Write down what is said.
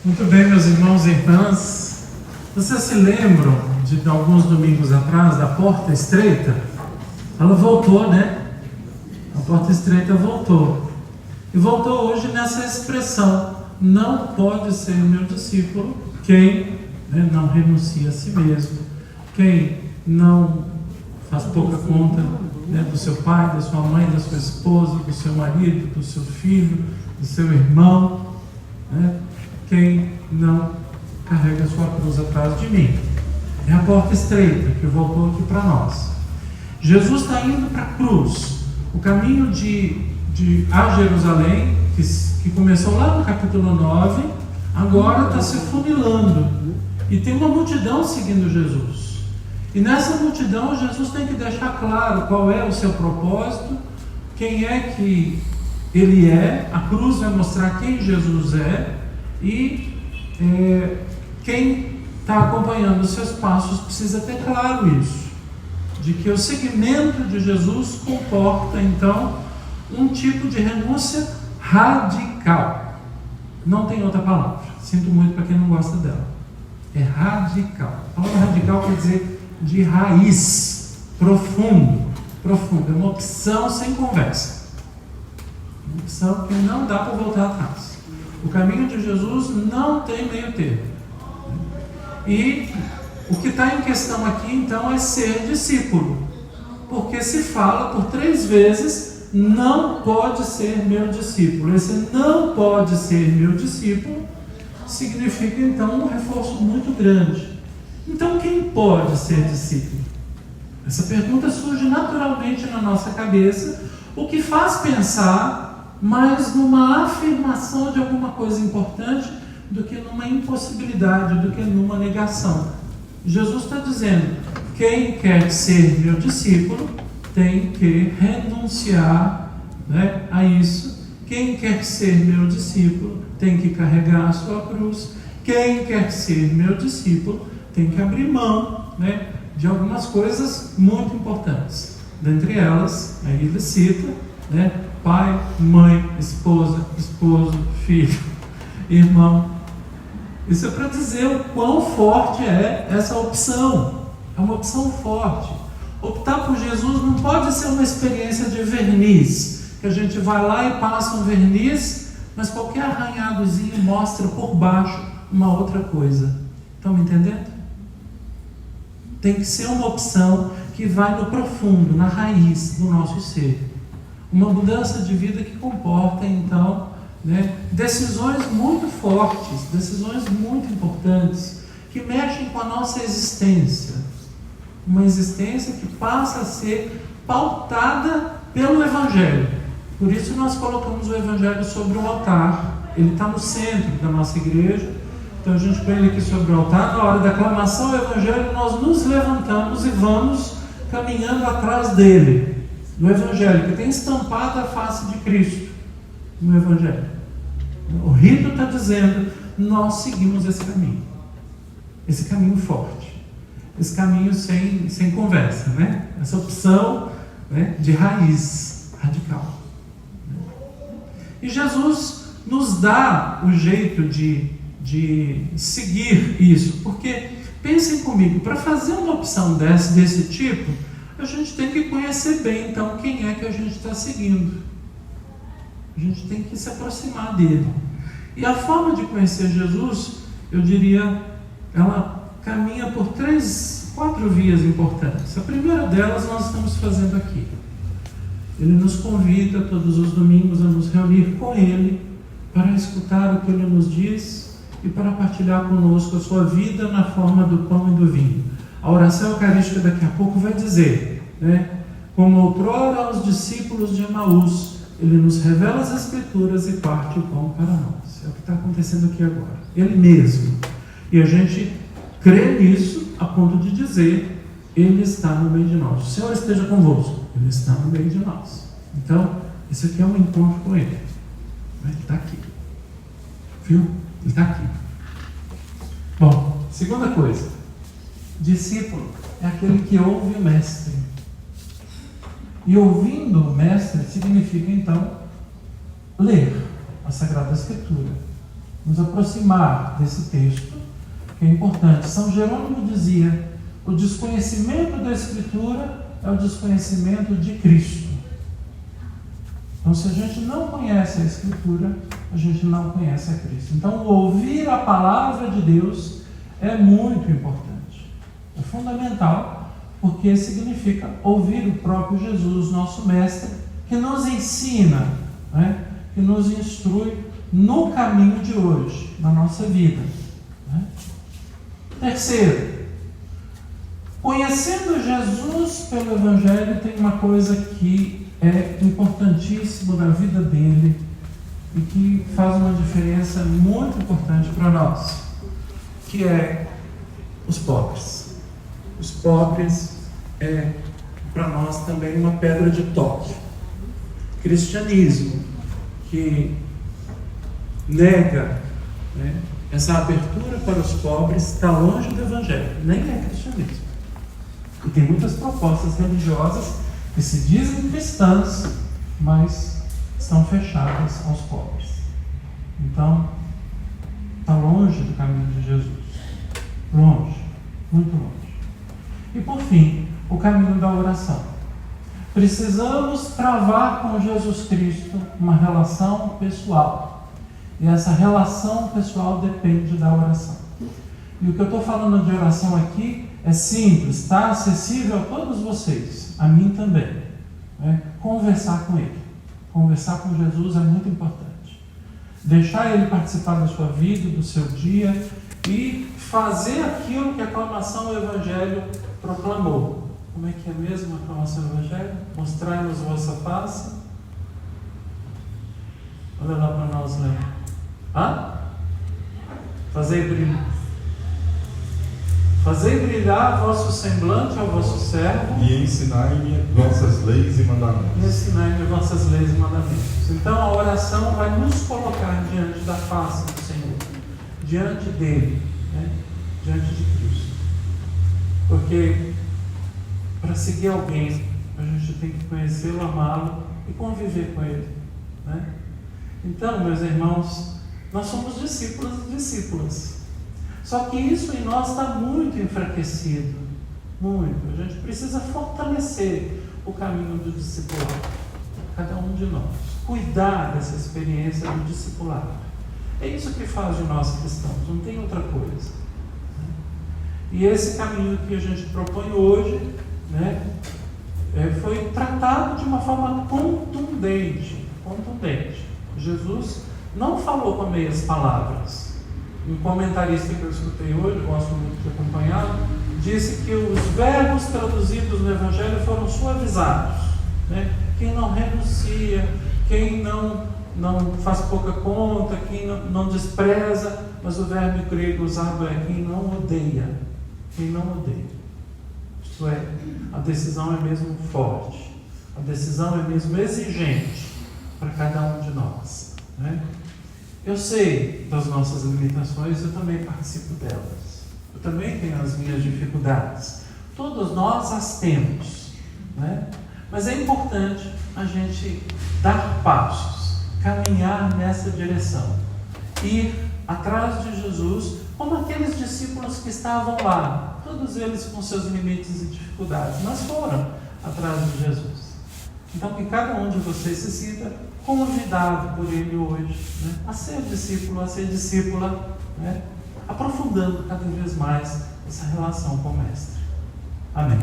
Muito bem, meus irmãos e irmãs. Vocês se lembram de alguns domingos atrás da porta estreita? Ela voltou, né? A porta estreita voltou. E voltou hoje nessa expressão: não pode ser meu discípulo quem não renuncia a si mesmo, quem não faz pouca conta do seu pai, da sua mãe, da sua esposa, do seu marido, do seu filho, do seu irmão, quem não carrega a sua cruz atrás de mim. É a porta estreita que voltou aqui para nós. Jesus está indo para a cruz. O caminho a Jerusalém, que começou lá no capítulo 9, agora está se funilando. E tem uma multidão seguindo Jesus. E nessa multidão, Jesus tem que deixar claro qual é o seu propósito, quem é que ele é. A cruz vai mostrar quem Jesus é. E quem está acompanhando os seus passos precisa ter claro isso, de que o seguimento de Jesus comporta então um tipo de renúncia radical. Não tem outra palavra, sinto muito para quem não gosta dela. É radical. A palavra radical quer dizer de raiz, profundo. É uma opção sem conversa, uma opção que não dá para voltar atrás. O caminho de Jesus não tem meio termo. E o que está em questão aqui, então, é ser discípulo. Porque se fala por 3 vezes, não pode ser meu discípulo. Esse não pode ser meu discípulo significa, então, um reforço muito grande. Então, quem pode ser discípulo? Essa pergunta surge naturalmente na nossa cabeça, o que faz pensar mais numa afirmação de alguma coisa importante do que numa impossibilidade, do que numa negação. Jesus está dizendo: quem quer ser meu discípulo tem que renunciar a isso. Quem quer ser meu discípulo tem que carregar a sua cruz. Quem quer ser meu discípulo tem que abrir mão de algumas coisas muito importantes. Dentre elas, aí ele cita, pai, mãe, esposa, esposo, filho, irmão. Isso é para dizer o quão forte é essa opção. É uma opção forte. Optar por Jesus não pode ser uma experiência de verniz, que a gente vai lá e passa um verniz, mas qualquer arranhadozinho mostra por baixo uma outra coisa. Estão me entendendo? Tem que ser uma opção que vai no profundo, na raiz do nosso ser. Uma mudança de vida que comporta, então, decisões muito fortes, decisões muito importantes, que mexem com a nossa existência. Uma existência que passa a ser pautada pelo Evangelho. Por isso nós colocamos o Evangelho sobre o altar. Ele está no centro da nossa igreja. Então a gente põe ele aqui sobre o altar. Na hora da aclamação ao Evangelho, nós nos levantamos e vamos caminhando atrás dele, do Evangelho, que tem estampado a face de Cristo no Evangelho. O rito está dizendo: nós seguimos esse caminho forte, esse caminho sem conversa, essa opção de raiz radical. E Jesus nos dá o jeito de seguir isso, porque pensem comigo, para fazer uma opção desse tipo, a gente tem que conhecer bem, então, quem é que a gente está seguindo. A gente tem que se aproximar dele. E a forma de conhecer Jesus, eu diria, ela caminha por 4 vias importantes. A primeira delas nós estamos fazendo aqui. Ele nos convida todos os domingos a nos reunir com ele, para escutar o que ele nos diz e para partilhar conosco a sua vida na forma do pão e do vinho. A oração eucarística daqui a pouco vai dizer, como outrora aos discípulos de Emaús, ele nos revela as Escrituras e parte o pão para nós. É o que está acontecendo aqui agora. Ele mesmo. E a gente crê nisso a ponto de dizer: ele está no meio de nós. O Senhor esteja convosco. Ele está no meio de nós. Então, esse aqui é um encontro com ele. Ele está aqui. Viu? Ele está aqui. Bom, segunda coisa. Discípulo é aquele que ouve o mestre. E ouvindo o mestre significa, então, ler a Sagrada Escritura. nos aproximar desse texto, que é importante. São Jerônimo dizia: o desconhecimento da Escritura é o desconhecimento de Cristo. Então, se a gente não conhece a Escritura, a gente não conhece a Cristo. Então, ouvir a palavra de Deus é muito importante, é fundamental, porque significa ouvir o próprio Jesus, nosso Mestre, que nos ensina, né? Que nos instrui no caminho de hoje, na nossa vida, né? Terceiro, conhecendo Jesus pelo Evangelho, tem uma coisa que é importantíssima na vida dele e que faz uma diferença muito importante para nós, que é os pobres. Os pobres é para nós também uma pedra de toque. Cristianismo que nega, né, essa abertura para os pobres está longe do Evangelho, nem é cristianismo. E tem muitas propostas religiosas que se dizem cristãs, mas estão fechadas aos pobres. Então, está longe do caminho de Jesus. Longe, muito longe. E por fim, o caminho da oração. Precisamos travar com Jesus Cristo uma relação pessoal. E essa relação pessoal depende da oração. E o que eu estou falando de oração aqui é simples, está acessível a todos vocês, a mim também. Né? Conversar com Ele. Conversar com Jesus é muito importante. Deixar Ele participar da sua vida, do seu dia e fazer aquilo que a aclamação do Evangelho proclamou. Como é que é mesmo a aclamação do Evangelho? Mostrai-nos vossa face. Olha lá para nós ler. Fazei brilhar vosso semblante ao vosso servo. E ensinai-me vossas leis e mandamentos. E ensinai-me vossas leis e mandamentos. Então a oração vai nos colocar diante da face do Senhor, diante dele, né? Diante de Cristo. Porque para seguir alguém, a gente tem que conhecê-lo, amá-lo e conviver com ele, né? Então, meus irmãos, nós somos discípulos e discípulas. Só que isso em nós está muito enfraquecido. Muito. A gente precisa fortalecer o caminho do discipulado. Cada um de nós. Cuidar dessa experiência do discipulado. É isso que faz de nós cristãos. Não tem outra coisa. E esse caminho que a gente propõe hoje, né, foi tratado de uma forma contundente. Jesus não falou com meias palavras. Um comentarista que eu escutei hoje, gosto muito de acompanhar, disse que os verbos traduzidos no Evangelho foram suavizados, né? Quem não renuncia, quem não faz pouca conta, quem não despreza, mas o verbo grego usado é quem não odeia. Quem não odeia. Isto é, a decisão é mesmo forte, a decisão é mesmo exigente para cada um de nós, né? Eu sei das nossas limitações, eu também participo delas. Eu também tenho as minhas dificuldades. Todos nós as temos, né? Mas é importante a gente dar passos, caminhar nessa direção, ir atrás de Jesus, como aqueles discípulos que estavam lá, todos eles com seus limites e dificuldades, mas foram atrás de Jesus. Então, que cada um de vocês se sinta convidado por Ele hoje, né, a ser discípulo, a ser discípula, né, aprofundando cada vez mais essa relação com o Mestre. Amém.